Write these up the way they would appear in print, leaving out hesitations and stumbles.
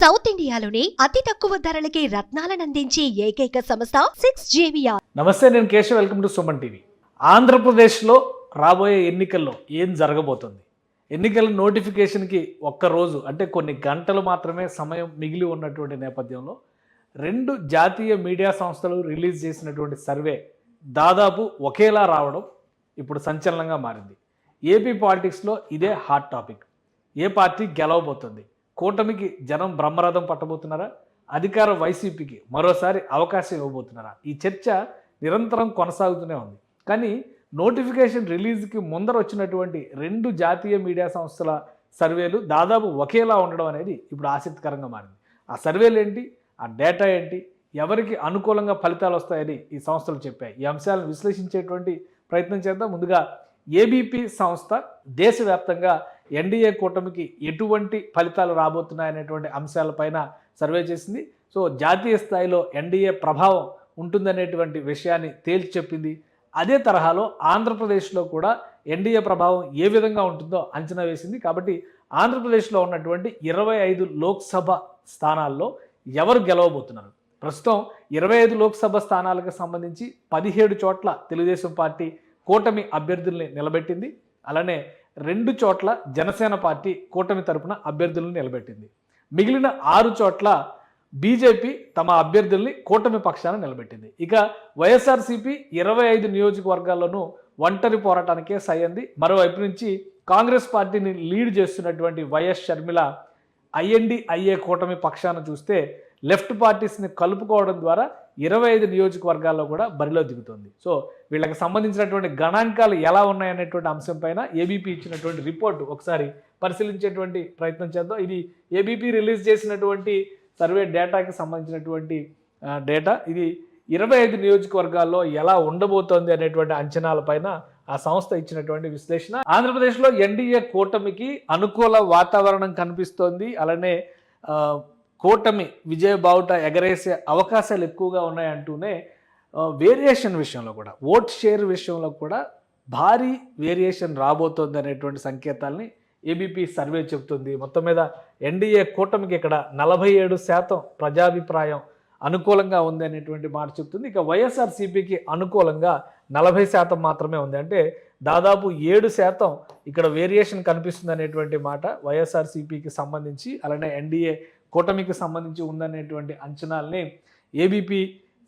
South ఇండియాలోనే అతి తక్కువ ధరలకి రత్నాలను అందించే ఏకైక సంస్థ 6JVR. నమస్తే, నేను Keshav. Welcome to Suman TV. ఆంధ్రప్రదేశ్లో రాబోయే ఎన్నికల్లో ఏం జరగబోతుంది? ఎన్నికల నోటిఫికేషన్కి ఒక్కరోజు అంటే కొన్ని గంటలు మాత్రమే సమయం మిగిలి ఉన్నటువంటి నేపథ్యంలో రెండు జాతీయ మీడియా సంస్థలు రిలీజ్ చేసినటువంటి సర్వే దాదాపు ఒకేలా రావడం ఇప్పుడు సంచలనంగా మారింది. ఏపీ పాలిటిక్స్లో ఇదే హాట్ టాపిక్. ఏ పార్టీ గెలవబోతుంది? కూటమికి జనం బ్రహ్మరథం పట్టబోతున్నారా? అధికార వైసీపీకి మరోసారి అవకాశం ఇవ్వబోతున్నారా? ఈ చర్చ నిరంతరం కొనసాగుతూనే ఉంది. కానీ నోటిఫికేషన్ రిలీజ్కి ముందర వచ్చినటువంటి రెండు జాతీయ మీడియా సంస్థల సర్వేలు దాదాపు ఒకేలా ఉండడం అనేది ఇప్పుడు ఆసక్తికరంగా మారింది. ఆ సర్వేలు ఏంటి, ఆ డేటా ఏంటి, ఎవరికి అనుకూలంగా ఫలితాలు వస్తాయని ఈ సంస్థలు చెప్పాయి. ఈ అంశాలను విశ్లేషించేటువంటి ప్రయత్నం చేద్దాం. ముందుగా ఏబీపీ సంస్థ దేశవ్యాప్తంగా ఎన్డీఏ కూటమికి ఎటువంటి ఫలితాలు రాబోతున్నాయనేటువంటి అంశాలపైన సర్వే చేసింది. సో జాతీయ స్థాయిలో ఎన్డీఏ ప్రభావం ఉంటుందనేటువంటి విషయాన్ని తేల్చి చెప్పింది. అదే తరహాలో ఆంధ్రప్రదేశ్లో కూడా ఎన్డీఏ ప్రభావం ఏ విధంగా ఉంటుందో అంచనా వేసింది. కాబట్టి ఆంధ్రప్రదేశ్లో ఉన్నటువంటి 25 లోక్సభ స్థానాల్లో ఎవరు గెలవబోతున్నారు? ప్రస్తుతం 25 లోక్సభ స్థానాలకు సంబంధించి 17 చోట్ల తెలుగుదేశం పార్టీ కూటమి అభ్యర్థుల్ని నిలబెట్టింది. అలానే 2 చోట్ల జనసేన పార్టీ కూటమి తరపున అభ్యర్థులను నిలబెట్టింది. మిగిలిన 6 చోట్ల బీజేపీ తమ అభ్యర్థుల్ని కూటమి పక్షాన నిలబెట్టింది. ఇక వైఎస్ఆర్సీపీ 25 నియోజకవర్గాల్లోనూ ఒంటరి పోరాటానికే సయ్యంది. మరోవైపు నుంచి కాంగ్రెస్ పార్టీని లీడ్ చేస్తున్నటువంటి వైఎస్ షర్మిల ఐఎన్డీఐఏ కూటమి పక్షాన చూస్తే లెఫ్ట్ పార్టీస్ని కలుపుకోవడం ద్వారా 25 నియోజకవర్గాల్లో కూడా బరిలో దిగుతుంది. సో వీళ్ళకి సంబంధించినటువంటి గణాంకాలు ఎలా ఉన్నాయనేటువంటి అంశం పైన ఏబీపీ ఇచ్చినటువంటి రిపోర్టు ఒకసారి పరిశీలించేటువంటి ప్రయత్నం చేద్దాం. ఇది ఏబీపీ రిలీజ్ చేసినటువంటి సర్వే డేటాకి సంబంధించినటువంటి డేటా. ఇది 25 నియోజకవర్గాల్లో ఎలా ఉండబోతోంది అనేటువంటి అంచనాలపైన ఆ సంస్థ ఇచ్చినటువంటి విశ్లేషణ. ఆంధ్రప్రదేశ్లో ఎన్డీఏ కూటమికి అనుకూల వాతావరణం కనిపిస్తోంది. అలానే కూటమి విజయ బావుట ఎగరేసే అవకాశాలు ఎక్కువగా ఉన్నాయంటూనే వేరియేషన్ విషయంలో కూడా, ఓట్ షేర్ విషయంలో కూడా భారీ వేరియేషన్ రాబోతోంది అనేటువంటి సంకేతాలని ఏబీపీ సర్వే చెబుతుంది. మొత్తం మీద ఎన్డీఏ కూటమికి ఇక్కడ 47% ప్రజాభిప్రాయం అనుకూలంగా ఉంది అనేటువంటి మాట చెప్తుంది. ఇక వైఎస్ఆర్సీపీకి అనుకూలంగా 40% మాత్రమే ఉంది. అంటే దాదాపు 7% ఇక్కడ వేరియేషన్ కనిపిస్తుంది అనేటువంటి మాట వైఎస్ఆర్సీపీకి సంబంధించి, అలానే ఎన్డీఏ కూటమికి సంబంధించి ఉందనేటువంటి అంచనాల్ని ఏబీపీ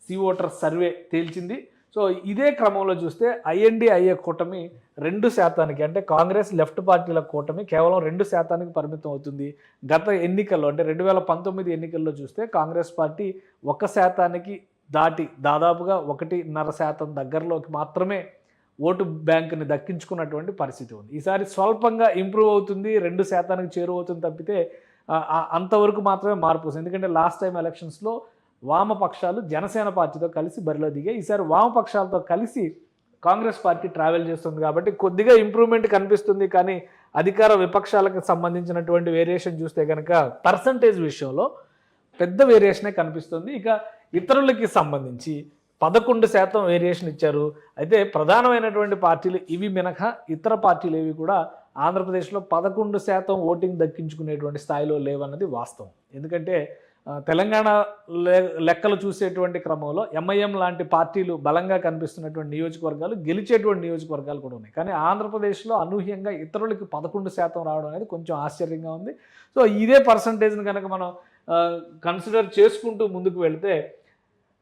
సి ఓటర్ సర్వే తేల్చింది. సో ఇదే క్రమంలో చూస్తే ఐఎన్డీఐఏ కూటమి 2% అంటే కాంగ్రెస్ లెఫ్ట్ పార్టీల కూటమి కేవలం 2% పరిమితం అవుతుంది. గత ఎన్నికల్లో అంటే 2019 ఎన్నికల్లో చూస్తే కాంగ్రెస్ పార్టీ 1% దాటి దాదాపుగా 1.5% దగ్గరలోకి మాత్రమే ఓటు బ్యాంకుని దక్కించుకున్నటువంటి పరిస్థితి ఉంది. ఈసారి స్వల్పంగా ఇంప్రూవ్ అవుతుంది, 2% చేరువవుతుంది తప్పితే అంతవరకు మాత్రమే మార్పు వస్తుంది. ఎందుకంటే లాస్ట్ టైం ఎలక్షన్స్లో వామపక్షాలు జనసేన పార్టీతో కలిసి బరిలో దిగాయి. ఈసారి వామపక్షాలతో కలిసి కాంగ్రెస్ పార్టీ ట్రావెల్ చేస్తుంది కాబట్టి కొద్దిగా ఇంప్రూవ్మెంట్ కనిపిస్తుంది. కానీ అధికార విపక్షాలకు సంబంధించినటువంటి వేరియేషన్ చూస్తే కనుక పర్సంటేజ్ విషయంలో పెద్ద వేరియేషనే కనిపిస్తుంది. ఇక ఇతరులకి సంబంధించి 11% వేరియేషన్ ఇచ్చారు. అయితే ప్రధానమైనటువంటి పార్టీలు ఇవి మినహా ఇతర పార్టీలు ఏవి కూడా ఆంధ్రప్రదేశ్లో 11% ఓటింగ్ దక్కించుకునేటువంటి స్థాయిలో లేవన్నది వాస్తవం. ఎందుకంటే తెలంగాణ లెక్కలు చూసేటువంటి క్రమంలో ఎంఐఎం లాంటి పార్టీలు బలంగా కనిపిస్తున్నటువంటి నియోజకవర్గాలు, గెలిచేటువంటి నియోజకవర్గాలు కూడా ఉన్నాయి. కానీ ఆంధ్రప్రదేశ్లో అనూహ్యంగా ఇతరులకి 11% రావడం అనేది కొంచెం ఆశ్చర్యంగా ఉంది. సో ఇదే పర్సంటేజ్ని కనుక మనం కన్సిడర్ చేసుకుంటూ ముందుకు వెళితే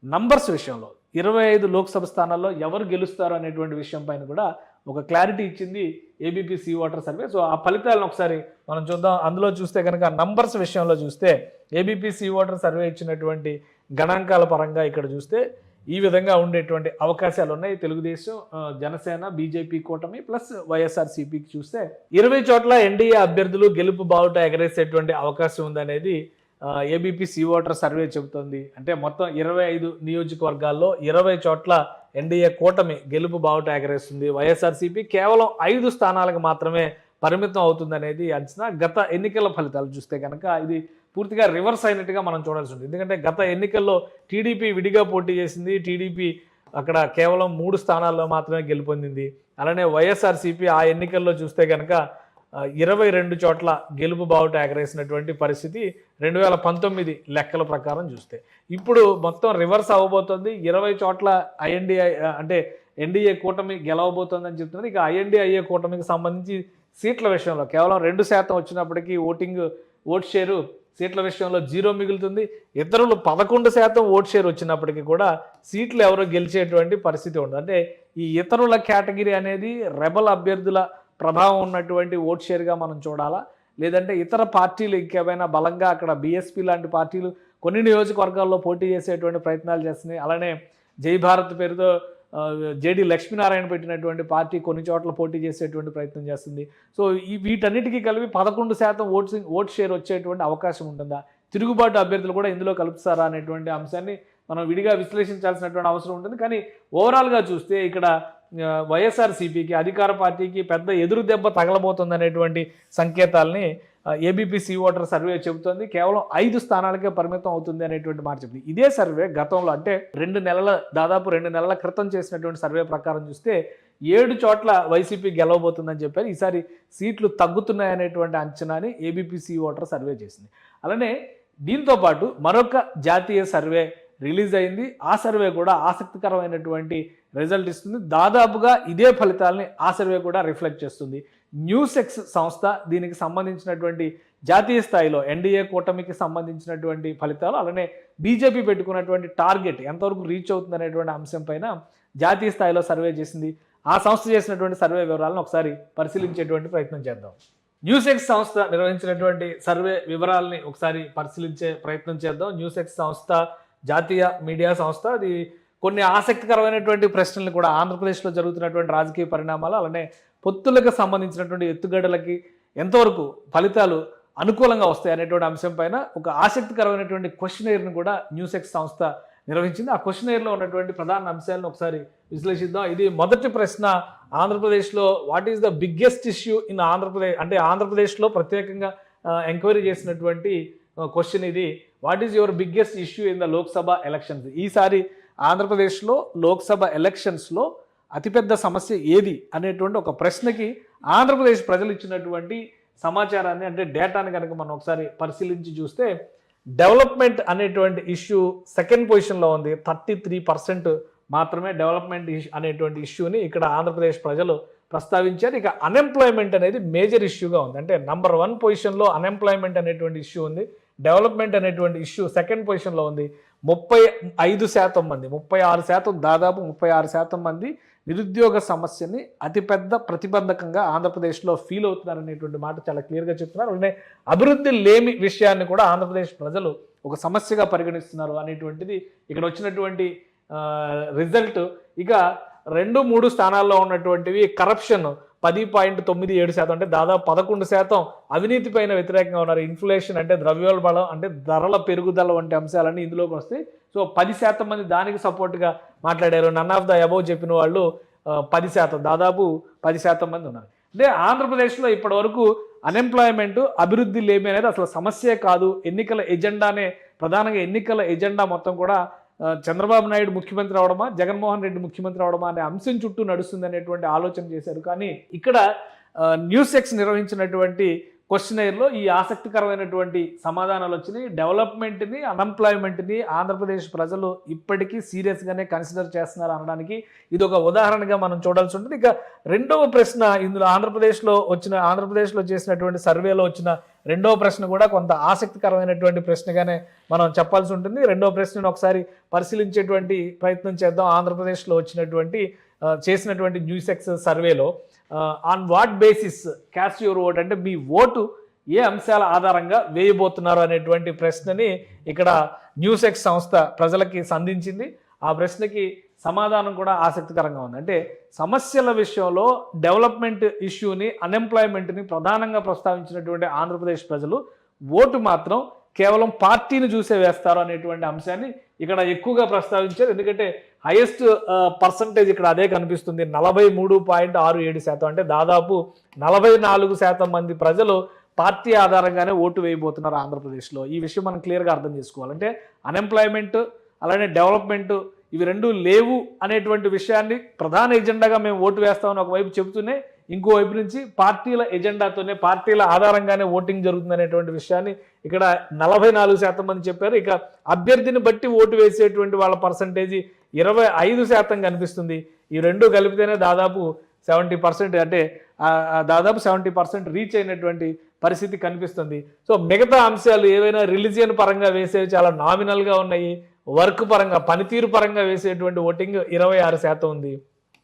నంబర్స్ విషయంలో 25 లోక్సభ స్థానాల్లో ఎవరు గెలుస్తారు అనేటువంటి విషయం పైన కూడా ఒక క్లారిటీ ఇచ్చింది ABP C voter survey. So ఆ ఫలితాలను ఒకసారి మనం చూద్దాం. అందులో చూస్తే కనుక నంబర్స్ విషయంలో చూస్తే ఏబీపీ సి ఓటర్ సర్వే ఇచ్చినటువంటి గణాంకాల పరంగా ఇక్కడ చూస్తే ఈ విధంగా ఉండేటువంటి అవకాశాలు ఉన్నాయి. తెలుగుదేశం, జనసేన, బీజేపీ కూటమి ప్లస్ వైఎస్ఆర్సీపీకి చూస్తే 20 చోట్ల ఎన్డీఏ అభ్యర్థులు గెలుపు బావుట ఎగరేసేటువంటి అవకాశం ఉందనేది ఏబీపీ సి ఓటర్ సర్వే చెబుతోంది. అంటే మొత్తం 25 నియోజకవర్గాల్లో 20 చోట్ల ఎన్డీఏ కూటమి గెలుపు బావుట ఎగరేస్తుంది. వైఎస్ఆర్సీపీ కేవలం 5 స్థానాలకు మాత్రమే పరిమితం అవుతుందనేది అంచనా. గత ఎన్నికల ఫలితాలు చూస్తే కనుక ఇది పూర్తిగా రివర్స్ అయినట్టుగా మనం చూడాల్సి ఉంటుంది. ఎందుకంటే గత ఎన్నికల్లో టీడీపీ విడిగా పోటీ చేసింది. టీడీపీ అక్కడ కేవలం 3 స్థానాల్లో మాత్రమే గెలుపొందింది. అలానే వైఎస్ఆర్సీపీ ఆ ఎన్నికల్లో చూస్తే కనుక 22 చోట్ల గెలుపు బావుట ఎగరేసినటువంటి పరిస్థితి 2019 లెక్కల ప్రకారం చూస్తే. ఇప్పుడు మొత్తం రివర్స్ అవ్వబోతోంది. 20 చోట్ల ఐఎన్డీఐ అంటే ఎన్డీఏ కూటమి గెలవబోతోందని చెప్తున్నారు. ఇక ఐఎన్డీఐఏ కూటమికి సంబంధించి సీట్ల విషయంలో కేవలం 2% వచ్చినప్పటికీ ఓట్ షేరు సీట్ల విషయంలో 0 మిగులుతుంది. ఇతరులు 11% ఓట్ షేర్ వచ్చినప్పటికీ కూడా సీట్లు ఎవరో గెలిచేటువంటి పరిస్థితి ఉండదు. అంటే ఈ ఇతరుల కేటగిరీ అనేది రెబల్ అభ్యర్థుల ప్రభావం ఉన్నటువంటి ఓట్ షేర్గా మనం చూడాలా, లేదంటే ఇతర పార్టీలు ఇంకేమైనా బలంగా అక్కడ బీఎస్పీ లాంటి పార్టీలు కొన్ని నియోజకవర్గాల్లో పోటీ చేసేటువంటి ప్రయత్నాలు చేస్తున్నాయి. అలానే జై భారత్ పేరుతో జేడి లక్ష్మీనారాయణ పెట్టినటువంటి పార్టీ కొన్ని చోట్ల పోటీ చేసేటువంటి ప్రయత్నం చేస్తుంది. సో వీటన్నిటికీ కలిపి 11% ఓట్ షేర్ వచ్చేటువంటి అవకాశం ఉంటుందా, తిరుగుబాటు అభ్యర్థులు కూడా ఇందులో కలుపుతారా అనేటువంటి అంశాన్ని మనం విడిగా విశ్లేషించాల్సినటువంటి అవసరం ఉంటుంది. కానీ ఓవరాల్గా చూస్తే ఇక్కడ వైఎస్ఆర్సీపీకి అధికార పార్టీకి పెద్ద ఎదురు దెబ్బ తగలబోతుంది అనేటువంటి సంకేతాలని ఏబీపీ ఓటర్ సర్వే చెబుతోంది. కేవలం 5 స్థానాలకే పరిమితం అవుతుంది అనేటువంటి మాట చెప్తుంది. ఇదే సర్వే గతంలో అంటే దాదాపు 2 నెలల క్రితం చేసినటువంటి సర్వే ప్రకారం చూస్తే 7 చోట్ల వైసీపీ గెలవబోతుందని చెప్పారు. ఈసారి సీట్లు తగ్గుతున్నాయనేటువంటి అంచనాని ఏబీపీ ఓటర్ సర్వే చేసింది. అలానే దీంతో పాటు మరొక జాతీయ సర్వే రిలీజ్ అయింది. ఆ సర్వే కూడా ఆసక్తికరమైనటువంటి రిజల్ట్ ఇస్తుంది. దాదాపుగా ఇదే ఫలితాలని ఆ సర్వే కూడా రిఫ్లెక్ట్ చేస్తుంది. న్యూసెక్స్ సంస్థ దీనికి సంబంధించినటువంటి జాతీయ స్థాయిలో ఎన్డీఏ కూటమికి సంబంధించినటువంటి ఫలితాలు, అలానే బీజేపీ పెట్టుకున్నటువంటి టార్గెట్ ఎంతవరకు రీచ్ అవుతుంది అనేటువంటి అంశం పైన జాతీయ స్థాయిలో సర్వే చేసింది. ఆ సంస్థ చేసినటువంటి సర్వే వివరాలను ఒకసారి పరిశీలించేటువంటి ప్రయత్నం చేద్దాం. న్యూసెక్స్ సంస్థ నిర్వహించినటువంటి సర్వే వివరాలని ఒకసారి పరిశీలించే ప్రయత్నం చేద్దాం. న్యూసెక్స్ సంస్థ జాతీయ మీడియా సంస్థ. అది కొన్ని ఆసక్తికరమైనటువంటి ప్రశ్నలు కూడా ఆంధ్రప్రదేశ్లో జరుగుతున్నటువంటి రాజకీయ పరిణామాలు, అలానే పొత్తులకు సంబంధించినటువంటి ఎత్తుగడలకి ఎంతవరకు ఫలితాలు అనుకూలంగా వస్తాయి అనేటువంటి అంశం పైన ఒక ఆసక్తికరమైనటువంటి క్వశ్చనైర్ను కూడా న్యూసెక్స్ సంస్థ నిర్వహించింది. ఆ క్వశ్చనైర్లో ఉన్నటువంటి ప్రధాన అంశాలను ఒకసారి విశ్లేషిద్దాం. ఇది మొదటి ప్రశ్న, ఆంధ్రప్రదేశ్లో what is the biggest issue in Andhra Pradesh, అంటే ఆంధ్రప్రదేశ్లో ప్రత్యేకంగా ఎంక్వైరీ చేసినటువంటి క్వశ్చన్ ఇది. What is your biggest issue in the Lok Sabha elections? ఈసారి ఆంధ్రప్రదేశ్లో లోక్సభ ఎలక్షన్స్లో అతిపెద్ద సమస్య ఏది అనేటువంటి ఒక ప్రశ్నకి ఆంధ్రప్రదేశ్ ప్రజలు ఇచ్చినటువంటి సమాచారాన్ని అంటే డేటాని కనుక మనం ఒకసారి పరిశీలించి చూస్తే డెవలప్మెంట్ అనేటువంటి ఇష్యూ సెకండ్ పొజిషన్లో ఉంది. 33% మాత్రమే డెవలప్మెంట్ అనేటువంటి ఇష్యూని ఇక్కడ ఆంధ్రప్రదేశ్ ప్రజలు ప్రస్తావించారు. ఇక అన్ఎంప్లాయ్మెంట్ అనేది మేజర్ ఇష్యూగా ఉంది. అంటే నంబర్ 1 పొజిషన్లో అన్ఎంప్లాయ్మెంట్ అనేటువంటి ఇష్యూ ఉంది. డెవలప్మెంట్ అనేటువంటి ఇష్యూ సెకండ్ పొజిషన్లో ఉంది. 35% మంది 36% దాదాపు 36% మంది నిరుద్యోగ సమస్యని అతిపెద్ద ప్రతిబంధకంగా ఆంధ్రప్రదేశ్లో ఫీల్ అవుతున్నారు అనేటువంటి మాట చాలా క్లియర్గా చెప్తున్నారు. అలానే అభివృద్ధి లేమి విషయాన్ని కూడా ఆంధ్రప్రదేశ్ ప్రజలు ఒక సమస్యగా పరిగణిస్తున్నారు అనేటువంటిది ఇక్కడ వచ్చినటువంటి రిజల్ట్. ఇక 2-3 స్థానాల్లో ఉన్నటువంటివి కరప్షన్ 10.97%, అంటే దాదాపు 11% అవినీతి పైన వ్యతిరేకంగా ఉన్నారు. ఇన్ఫ్లేషన్ అంటే ద్రవ్యోల్బణం అంటే ధరల పెరుగుదల వంటి అంశాలన్నీ ఇందులోకి వస్తాయి. సో 10% మంది దానికి సపోర్ట్గా మాట్లాడారు. నన్ ఆఫ్ ద అబౌవ్ చెప్పిన వాళ్ళు 10%, దాదాపు 10% మంది ఉన్నారు. అంటే ఆంధ్రప్రదేశ్లో ఇప్పటి వరకు అన్ఎంప్లాయ్మెంట్, అభివృద్ధి లేమి అనేది అసలు సమస్యే కాదు. ఎన్నికల ఎజెండానే ప్రధానంగా ఎన్నికల ఎజెండా మొత్తం కూడా చంద్రబాబు నాయుడు ముఖ్యమంత్రి అవడమా, జగన్మోహన్ రెడ్డి ముఖ్యమంత్రి అవడమా అనే అంశం చుట్టూ నడుస్తుంది అనేటువంటి ఆలోచన చేశారు. కానీ ఇక్కడ న్యూసెక్స్ నిర్వహించినటువంటి క్వశ్చనైర్లో ఈ ఆసక్తికరమైనటువంటి సమాధానాలు వచ్చినాయి. డెవలప్మెంట్ని, అన్ఎంప్లాయ్మెంట్ని ఆంధ్రప్రదేశ్ ప్రజలు ఇప్పటికీ సీరియస్గానే కన్సిడర్ చేస్తున్నారు అనడానికి ఇది ఒక ఉదాహరణగా మనం చూడాల్సి ఉంటుంది. ఇక రెండవ ప్రశ్న ఇందులో ఆంధ్రప్రదేశ్లో చేసినటువంటి సర్వేలో వచ్చిన రెండవ ప్రశ్న కూడా కొంత ఆసక్తికరమైనటువంటి ప్రశ్నగానే మనం చెప్పాల్సి ఉంటుంది. రెండవ ప్రశ్నను ఒకసారి పరిశీలించేటువంటి ప్రయత్నం చేద్దాం. ఆంధ్రప్రదేశ్లో చేసినటువంటి న్యూసెక్స్ సర్వేలో on what basis caste your vote, అంటే మీ ఓటు ఏ అంశాల ఆధారంగా వేయబోతున్నారు అనేటువంటి ప్రశ్నని ఇక్కడ న్యూసెక్స్ సంస్థ ప్రజలకి సంధించింది. ఆ ప్రశ్నకి సమాధానం కూడా ఆసక్తికరంగా ఉంది. అంటే సమస్యల విషయంలో డెవలప్మెంట్ ఇష్యూని, అన్ఎంప్లాయ్మెంట్ని ప్రధానంగా ప్రస్తావించినటువంటి ఆంధ్రప్రదేశ్ ప్రజలు ఓటు మాత్రం కేవలం పార్టీని చూసే వేస్తారు అనేటువంటి అంశాన్ని ఇక్కడ ఎక్కువగా ప్రస్తావించారు. ఎందుకంటే హైయెస్ట్ పర్సంటేజ్ ఇక్కడ అదే కనిపిస్తుంది. 43.67%, అంటే దాదాపు 44% మంది ప్రజలు పార్టీ ఆధారంగానే ఓటు వేయబోతున్నారు ఆంధ్రప్రదేశ్లో. ఈ విషయం మనం క్లియర్గా అర్థం చేసుకోవాలంటే అన్ఎంప్లాయ్మెంట్ అలానే డెవలప్మెంట్ ఇవి రెండు లేవు అనేటువంటి విషయాన్ని ప్రధాన ఎజెండాగా మేము ఓటు వేస్తామని ఒకవైపు చెబుతూనే ఇంకోవైపు నుంచి పార్టీల ఎజెండాతోనే పార్టీల ఆధారంగానే ఓటింగ్ జరుగుతుందనేటువంటి విషయాన్ని ఇక్కడ 44% మంది చెప్పారు. ఇక అభ్యర్థిని బట్టి ఓటు వేసేటువంటి వాళ్ళ పర్సంటేజీ 25% కనిపిస్తుంది. ఈ రెండు కలిపితేనే దాదాపు 70%, అంటే దాదాపు 70% రీచ్ అయినటువంటి పరిస్థితి కనిపిస్తుంది. సో మిగతా అంశాలు ఏవైనా రిలీజియన్ పరంగా వేసేవి చాలా నామినల్గా ఉన్నాయి. వర్క్ పరంగా పనితీరు పరంగా వేసేటువంటి ఓటింగ్ 26% ఉంది.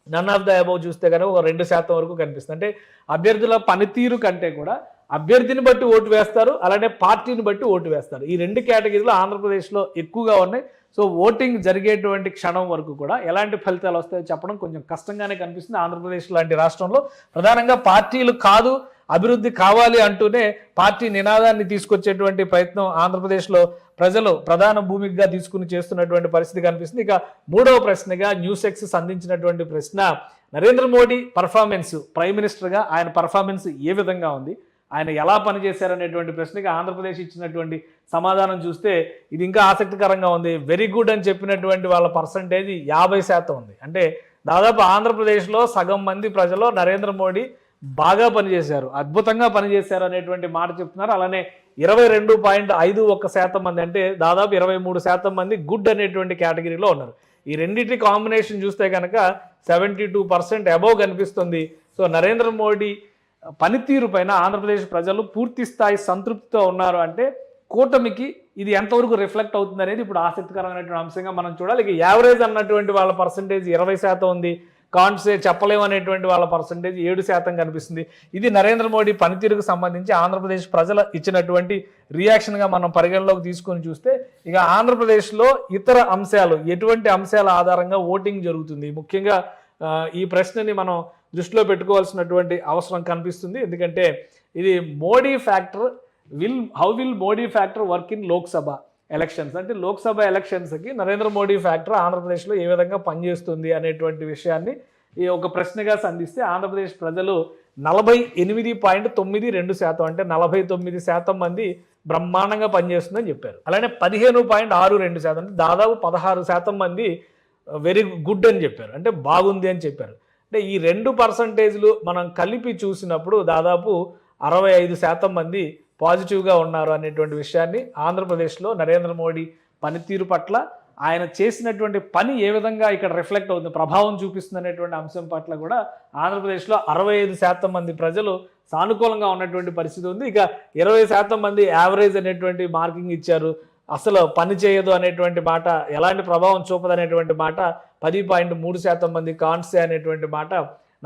నన్ ఆఫ్ ద అబౌవ్ చూస్తే కనుక ఒక 2% వరకు కనిపిస్తుంది. అంటే అభ్యర్థుల పనితీరు కంటే కూడా అభ్యర్థిని బట్టి ఓటు వేస్తారు, అలానే పార్టీని బట్టి ఓటు వేస్తారు. ఈ రెండు కేటగిరీలు ఆంధ్రప్రదేశ్లో ఎక్కువగా ఉన్నాయి. సో ఓటింగ్ జరిగేటువంటి క్షణం వరకు కూడా ఎలాంటి ఫలితాలు వస్తాయో చెప్పడం కొంచెం కష్టంగానే కనిపిస్తుంది. ఆంధ్రప్రదేశ్ లాంటి రాష్ట్రంలో ప్రధానంగా పార్టీలు కాదు అభివృద్ధి కావాలి అంటూనే పార్టీ నినాదాన్ని తీసుకొచ్చేటువంటి ప్రయత్నం ఆంధ్రప్రదేశ్లో ప్రజలు ప్రధాన భూమికగా తీసుకుని చేస్తున్నటువంటి పరిస్థితి కనిపిస్తుంది. ఇక మూడవ ప్రశ్నగా న్యూస్ ఎక్స్ సంధించినటువంటి ప్రశ్న, నరేంద్ర మోడీ పర్ఫార్మెన్స్, ప్రైమ్ మినిస్టర్గా ఆయన పర్ఫార్మెన్స్ ఏ విధంగా ఉంది, ఆయన ఎలా పనిచేశారనేటువంటి ప్రశ్నకి ఆంధ్రప్రదేశ్ ఇచ్చినటువంటి సమాధానం చూస్తే ఇది ఇంకా ఆసక్తికరంగా ఉంది. వెరీ గుడ్ అని చెప్పినటువంటి వాళ్ళ పర్సంటేజ్ 50% ఉంది. అంటే దాదాపు ఆంధ్రప్రదేశ్లో సగం మంది ప్రజలు నరేంద్ర మోడీ బాగా పనిచేశారు, అద్భుతంగా పనిచేశారు అనేటువంటి మాట చెప్తున్నారు. అలానే 22.51% మంది, అంటే దాదాపు 23% మంది గుడ్ అనేటువంటి కేటగిరీలో ఉన్నారు. ఈ రెండింటి కాంబినేషన్ చూస్తే కనుక 72% అబోవ్ కనిపిస్తుంది. సో నరేంద్ర మోడీ పనితీరు పైన ఆంధ్రప్రదేశ్ ప్రజలు పూర్తి స్థాయి సంతృప్తితో ఉన్నారు. అంటే కూటమికి ఇది ఎంతవరకు రిఫ్లెక్ట్ అవుతుంది అనేది ఇప్పుడు ఆసక్తికరమైనటువంటి అంశంగా మనం చూడాలి. ఇక యావరేజ్ అన్నటువంటి వాళ్ళ పర్సంటేజ్ 20% ఉంది. కాన్సే చెప్పలేము అనేటువంటి వాళ్ళ పర్సంటేజ్ 7% కనిపిస్తుంది. ఇది నరేంద్ర మోడీ పనితీరుకు సంబంధించి ఆంధ్రప్రదేశ్ ప్రజలు ఇచ్చినటువంటి రియాక్షన్గా మనం పరిగణలోకి తీసుకొని చూస్తే, ఇక ఆంధ్రప్రదేశ్లో ఇతర అంశాలు ఎటువంటి అంశాల ఆధారంగా ఓటింగ్ జరుగుతుంది, ముఖ్యంగా ఈ ప్రశ్నని మనం దృష్టిలో పెట్టుకోవాల్సినటువంటి అవసరం కనిపిస్తుంది. ఎందుకంటే ఇది Modi factor how will Modi factor work in Lok Sabha elections, అంటే లోక్సభ ఎలక్షన్స్కి నరేంద్ర మోడీ ఫ్యాక్టర్ ఆంధ్రప్రదేశ్లో ఏ విధంగా పనిచేస్తుంది అనేటువంటి విషయాన్ని ఈ ఒక ప్రశ్నగా సంధిస్తే ఆంధ్రప్రదేశ్ ప్రజలు 48.92%, అంటే 49% మంది బ్రహ్మాండంగా పనిచేస్తుందని చెప్పారు. అలానే 15.62%, అంటే దాదాపు 16% మంది వెరీ గుడ్ అని చెప్పారు, అంటే బాగుంది అని చెప్పారు. అంటే ఈ 2% మనం కలిపి చూసినప్పుడు దాదాపు 65% మంది పాజిటివ్గా ఉన్నారు అనేటువంటి విషయాన్ని ఆంధ్రప్రదేశ్లో నరేంద్ర మోడీ పనితీరు పట్ల ఆయన చేసినటువంటి పని ఏ విధంగా ఇక్కడ రిఫ్లెక్ట్ అవుతుంది, ప్రభావం చూపిస్తుంది అనేటువంటి అంశం పట్ల కూడా ఆంధ్రప్రదేశ్లో 65% మంది ప్రజలు సానుకూలంగా ఉన్నటువంటి పరిస్థితి ఉంది. ఇక 20% మంది యావరేజ్ అనేటువంటి మార్కింగ్ ఇచ్చారు. అసలు పని చేయదు అనేటువంటి మాట, ఎలాంటి ప్రభావం చూపదు అనేటువంటి మాట 10.3% మంది, కాన్సే అనేటువంటి మాట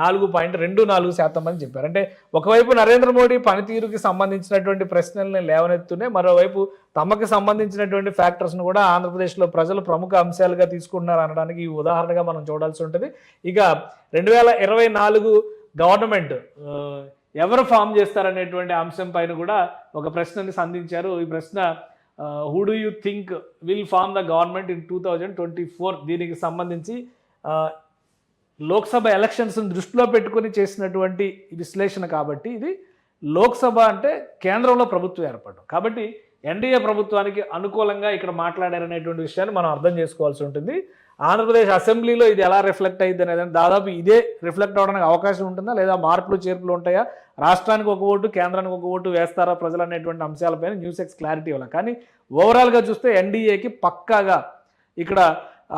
4.24% మంది చెప్పారు. అంటే ఒకవైపు నరేంద్ర మోడీ పనితీరుకి సంబంధించినటువంటి ప్రశ్నల్ని లేవనెత్తునే, మరోవైపు తమకు సంబంధించినటువంటి ఫ్యాక్టర్స్ను కూడా ఆంధ్రప్రదేశ్లో ప్రజలు ప్రముఖ అంశాలుగా తీసుకుంటున్నారు అనడానికి ఈ ఉదాహరణగా మనం చూడాల్సి ఉంటుంది. ఇక 2024 గవర్నమెంట్ ఎవరు ఫామ్ చేస్తారనేటువంటి అంశం పైన కూడా ఒక ప్రశ్నని సంధించారు. ఈ ప్రశ్న, who do you think will form the government in 2024, దీనికి సంబంధించి లోక్సభ ఎలక్షన్స్ని దృష్టిలో పెట్టుకుని చేసినటువంటి విశ్లేషణ. కాబట్టి ఇది లోక్సభ అంటే కేంద్రంలో ప్రభుత్వం ఏర్పడడం, కాబట్టి ఎన్డీఏ ప్రభుత్వానికి అనుకూలంగా ఇక్కడ మాట్లాడారనేటువంటి విషయాన్ని మనం అర్థం చేసుకోవాల్సి ఉంటుంది. ఆంధ్రప్రదేశ్ అసెంబ్లీలో ఇది ఎలా రిఫ్లెక్ట్ అయ్యింది అనేది దాదాపు ఇదే రిఫ్లెక్ట్ అవడానికి అవకాశం ఉంటుందా, లేదా మార్పులు చేర్పులు ఉంటాయా, రాష్ట్రానికి ఒక ఓటు కేంద్రానికి ఒక ఓటు వేస్తారా ప్రజలు అనేటువంటి అంశాలపైన న్యూస్ ఎక్స్ క్లారిటీ ఇవ్వాలి. కానీ ఓవరాల్గా చూస్తే ఎన్డీఏకి పక్కాగా ఇక్కడ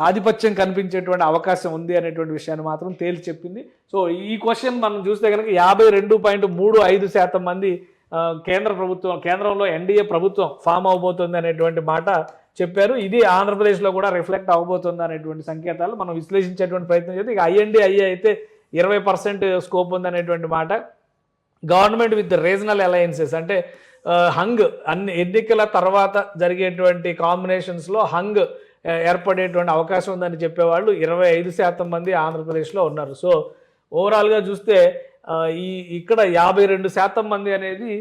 ఆధిపత్యం కనిపించేటువంటి అవకాశం ఉంది అనేటువంటి విషయాన్ని మాత్రం తేల్చి చెప్పింది. సో ఈ క్వశ్చన్ మనం చూస్తే కనుక 52.35% మంది కేంద్రంలో ఎన్డీఏ ప్రభుత్వం ఫామ్ అవబోతుంది అనేటువంటి మాట చెప్పారు. ఇది ఆంధ్రప్రదేశ్లో కూడా రిఫ్లెక్ట్ అవబోతుంది అనేటువంటి సంకేతాలు మనం విశ్లేషించేటువంటి ప్రయత్నం చేస్తే, ఇక ఐఎన్డీఐఏ అయితే 20% స్కోప్ ఉంది అనేటువంటి మాట. గవర్నమెంట్ విత్ రీజనల్ అలయన్సెస్, అంటే హంగ్ అన్ని ఎన్నికల తర్వాత జరిగేటువంటి కాంబినేషన్స్లో హంగ్ ఏర్పడేటువంటి అవకాశం ఉందని చెప్పేవాళ్ళు 25% మంది ఆంధ్రప్రదేశ్లో ఉన్నారు. సో ఓవరాల్గా చూస్తే ఇక్కడ 52% మంది అనేది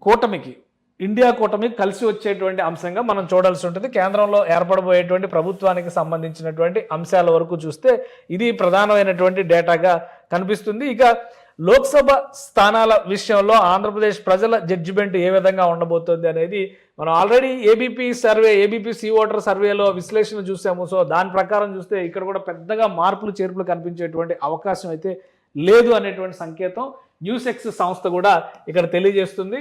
కూటమికి, ఇండియా కూటమికి కలిసి వచ్చేటువంటి అంశంగా మనం చూడాల్సి ఉంటుంది. కేంద్రంలో ఏర్పడబోయేటువంటి ప్రభుత్వానికి సంబంధించినటువంటి అంశాల వరకు చూస్తే ఇది ప్రధానమైనటువంటి డేటాగా కనిపిస్తుంది. ఇక లోక్సభ స్థానాల విషయంలో ఆంధ్రప్రదేశ్ ప్రజల జడ్జిమెంట్ ఏ విధంగా ఉండబోతోంది అనేది మనం ఆల్రెడీ ఏబీపీ సి ఓటర్ సర్వేలో విశ్లేషణ చూసాము. సో దాని ప్రకారం చూస్తే ఇక్కడ కూడా పెద్దగా మార్పులు చేర్పులు కనిపించేటువంటి అవకాశం అయితే లేదు అనేటువంటి సంకేతం న్యూస్ ఎక్స్ సంస్థ కూడా ఇక్కడ తెలియజేస్తుంది.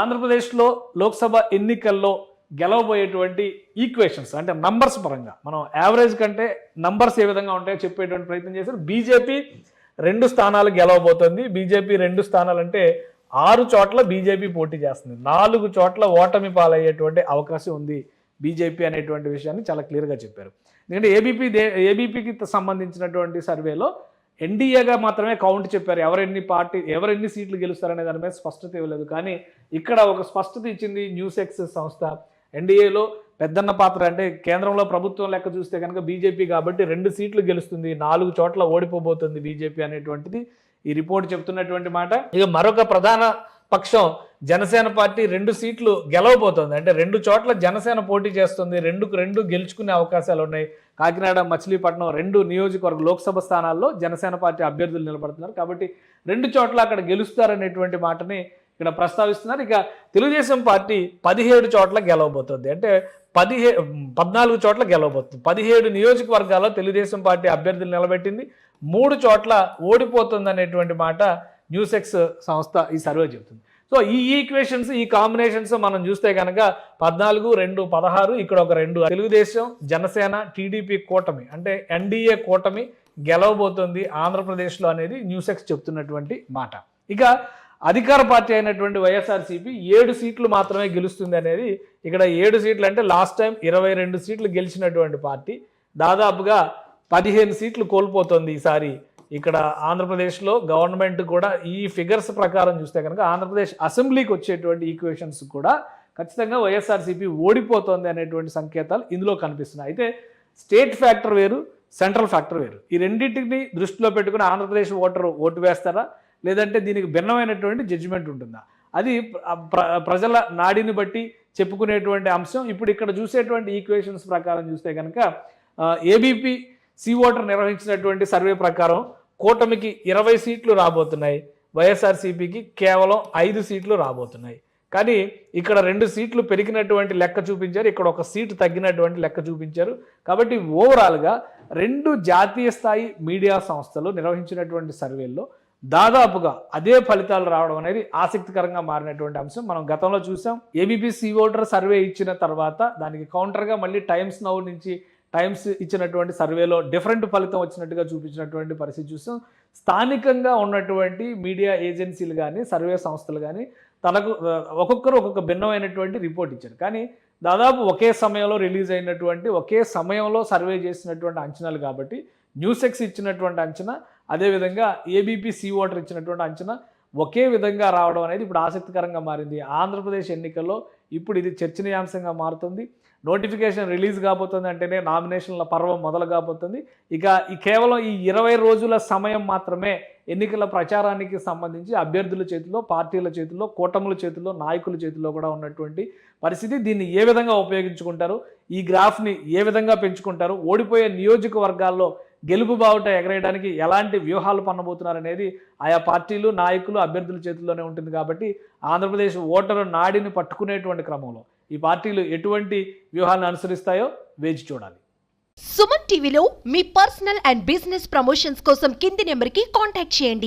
ఆంధ్రప్రదేశ్లో లోక్సభ ఎన్నికల్లో గెలవబోయేటువంటి ఈక్వేషన్స్ అంటే నంబర్స్ పరంగా మనం యావరేజ్ కంటే నంబర్స్ ఏ విధంగా ఉంటాయో చెప్పేటువంటి ప్రయత్నం చేశారు. బీజేపీ 2 స్థానాలు గెలవబోతుంది. బీజేపీ 2 స్థానాలు అంటే 6 చోట్ల బీజేపీ పోటీ చేస్తుంది. 4 చోట్ల ఓటమి పాలయ్యేటువంటి అవకాశం ఉంది బీజేపీ అనేటువంటి విషయాన్ని చాలా క్లియర్గా చెప్పారు. ఎందుకంటే ఏబీపీకి సంబంధించినటువంటి సర్వేలో ఎన్డీఏగా మాత్రమే కౌంట్ చెప్పారు. ఎవరెన్ని సీట్లు గెలుస్తారనే దాని మీద స్పష్టత ఇవ్వలేదు. కానీ ఇక్కడ ఒక స్పష్టత ఇచ్చింది న్యూస్ ఎక్స్ సంస్థ. ఎన్డీఏలో పెద్దన్న పాత్ర అంటే కేంద్రంలో ప్రభుత్వం లెక్క చూస్తే కనుక బీజేపీ కాబట్టి 2 సీట్లు గెలుస్తుంది, 4 చోట్ల ఓడిపోబోతుంది బీజేపీ అనేటువంటిది ఈ రిపోర్ట్ చెప్తున్నటువంటి మాట. ఇక మరొక ప్రధాన పక్షం జనసేన పార్టీ 2 సీట్లు గెలవబోతోంది. అంటే 2 చోట్ల జనసేన పోటీ చేస్తుంది. 2 గెలుచుకునే అవకాశాలు ఉన్నాయి. కాకినాడ, మచిలీపట్నం 2 నియోజకవర్గ లోక్సభ స్థానాల్లో జనసేన పార్టీ అభ్యర్థులు నిలబడుతున్నారు. కాబట్టి 2 చోట్ల అక్కడ గెలుస్తారనేటువంటి మాటని ఇక్కడ ప్రస్తావిస్తున్నారు. ఇక తెలుగుదేశం పార్టీ 17 చోట్ల గెలవబోతోంది. అంటే 14 చోట్ల గెలవబోతుంది. 17 నియోజకవర్గాల్లో తెలుగుదేశం పార్టీ అభ్యర్థులు నిలబెట్టింది. 3 చోట్ల ఓడిపోతుంది అనేటువంటి మాట న్యూస్ ఎక్స్ సంస్థ ఈ సర్వే చెబుతుంది. సో ఈ ఈక్వేషన్స్, ఈ కాంబినేషన్స్ మనం చూస్తే కనుక 14, 2, 16, ఇక్కడ ఒక 2 తెలుగుదేశం, జనసేన, టీడీపీ కూటమి అంటే ఎన్డీఏ కూటమి గెలవబోతుంది ఆంధ్రప్రదేశ్లో అనేది న్యూస్ ఎక్స్ చెప్తున్నటువంటి మాట. ఇక అధికార పార్టీ అయినటువంటి వైఎస్ఆర్సీపీ 7 సీట్లు మాత్రమే గెలుస్తుంది అనేది ఇక్కడ 7 సీట్లు అంటే లాస్ట్ టైం 22 సీట్లు గెలిచినటువంటి పార్టీ దాదాపుగా 15 సీట్లు కోల్పోతుంది ఈసారి. ఇక్కడ ఆంధ్రప్రదేశ్లో గవర్నమెంట్ కూడా ఈ ఫిగర్స్ ప్రకారం చూస్తే కనుక ఆంధ్రప్రదేశ్ అసెంబ్లీకి వచ్చేటువంటి ఈక్వేషన్స్ కూడా ఖచ్చితంగా వైఎస్ఆర్సీపీ ఓడిపోతుంది అనేటువంటి సంకేతాలు ఇందులో కనిపిస్తున్నాయి. అయితే స్టేట్ ఫ్యాక్టర్ వేరు, సెంట్రల్ ఫ్యాక్టర్ వేరు. ఈ రెండింటిని దృష్టిలో పెట్టుకుని ఆంధ్రప్రదేశ్ ఓటు వేస్తారా, లేదంటే దీనికి భిన్నమైనటువంటి జడ్జిమెంట్ ఉంటుందా, అది ప్రజల నాడిని బట్టి చెప్పుకునేటువంటి అంశం. ఇప్పుడు ఇక్కడ చూసేటువంటి ఈక్వేషన్స్ ప్రకారం చూస్తే కనుక ఏబీపీ సి ఓటర్ నిర్వహించినటువంటి సర్వే ప్రకారం కూటమికి 20 సీట్లు రాబోతున్నాయి, వైఎస్ఆర్సీపీకి కేవలం 5 సీట్లు రాబోతున్నాయి. కానీ ఇక్కడ 2 సీట్లు పెరిగినటువంటి లెక్క చూపించారు, ఇక్కడ 1 సీటు తగ్గినటువంటి లెక్క చూపించారు. కాబట్టి ఓవరాల్గా 2 జాతీయ స్థాయి మీడియా సంస్థలు నిర్వహించినటువంటి సర్వేల్లో దాదాపుగా అదే ఫలితాలు రావడం అనేది ఆసక్తికరంగా మారినటువంటి అంశం. మనం గతంలో చూసాం. ఏబీపీ సి ఓటర్ సర్వే ఇచ్చిన తర్వాత దానికి కౌంటర్గా మళ్ళీ టైమ్స్ నౌ నుంచి టైమ్స్ ఇచ్చినటువంటి సర్వేలో డిఫరెంట్ ఫలితం వచ్చినట్టుగా చూపించినటువంటి పరిస్థితి చూసాం. స్థానికంగా ఉన్నటువంటి మీడియా ఏజెన్సీలు కానీ సర్వే సంస్థలు కానీ తనకు ఒక్కొక్కరు ఒక్కొక్క భిన్నమైనటువంటి రిపోర్ట్ ఇచ్చారు. కానీ దాదాపు ఒకే సమయంలో రిలీజ్ అయినటువంటి, ఒకే సమయంలో సర్వే చేసినటువంటి అంచనాలు కాబట్టి న్యూస్ ఎక్స్ ఇచ్చినటువంటి అంచనా, అదేవిధంగా ఏబీపీ సి ఓటర్ ఇచ్చినటువంటి అంచనా ఒకే విధంగా రావడం అనేది ఇప్పుడు ఆసక్తికరంగా మారింది. ఆంధ్రప్రదేశ్ ఎన్నికల్లో ఇప్పుడు ఇది చర్చనీయాంశంగా మారుతుంది. నోటిఫికేషన్ రిలీజ్ కాబోతుంది అంటేనే నామినేషన్ల పర్వం మొదలు కాబోతుంది. ఇక కేవలం ఈ 20 రోజుల సమయం మాత్రమే ఎన్నికల ప్రచారానికి సంబంధించి అభ్యర్థుల చేతిలో, పార్టీల చేతిలో, కూటముల చేతిలో, నాయకుల చేతిలో కూడా ఉన్నటువంటి పరిస్థితి. దీన్ని ఏ విధంగా ఉపయోగించుకుంటారు, ఈ గ్రాఫ్ని ఏ విధంగా పెంచుకుంటారు, ఓడిపోయే నియోజకవర్గాల్లో గెలుపు బావుట ఎగరేయడానికి ఎలాంటి వ్యూహాలు పన్నబోతున్నారు అనేది ఆయా పార్టీలు, నాయకులు, అభ్యర్థుల చేతుల్లోనే ఉంటుంది. కాబట్టి ఆంధ్రప్రదేశ్ ఓటరు నాడిని పట్టుకునేటువంటి క్రమంలో ఈ పార్టీలు ఎటువంటి వ్యూహాలను అనుసరిస్తాయో వేచి చూడాలి. సుమన్ టీవీలో మీ పర్సనల్ అండ్ బిజినెస్ ప్రమోషన్స్ కోసం కింది నెంబర్కి కాంటాక్ట్ చేయండి.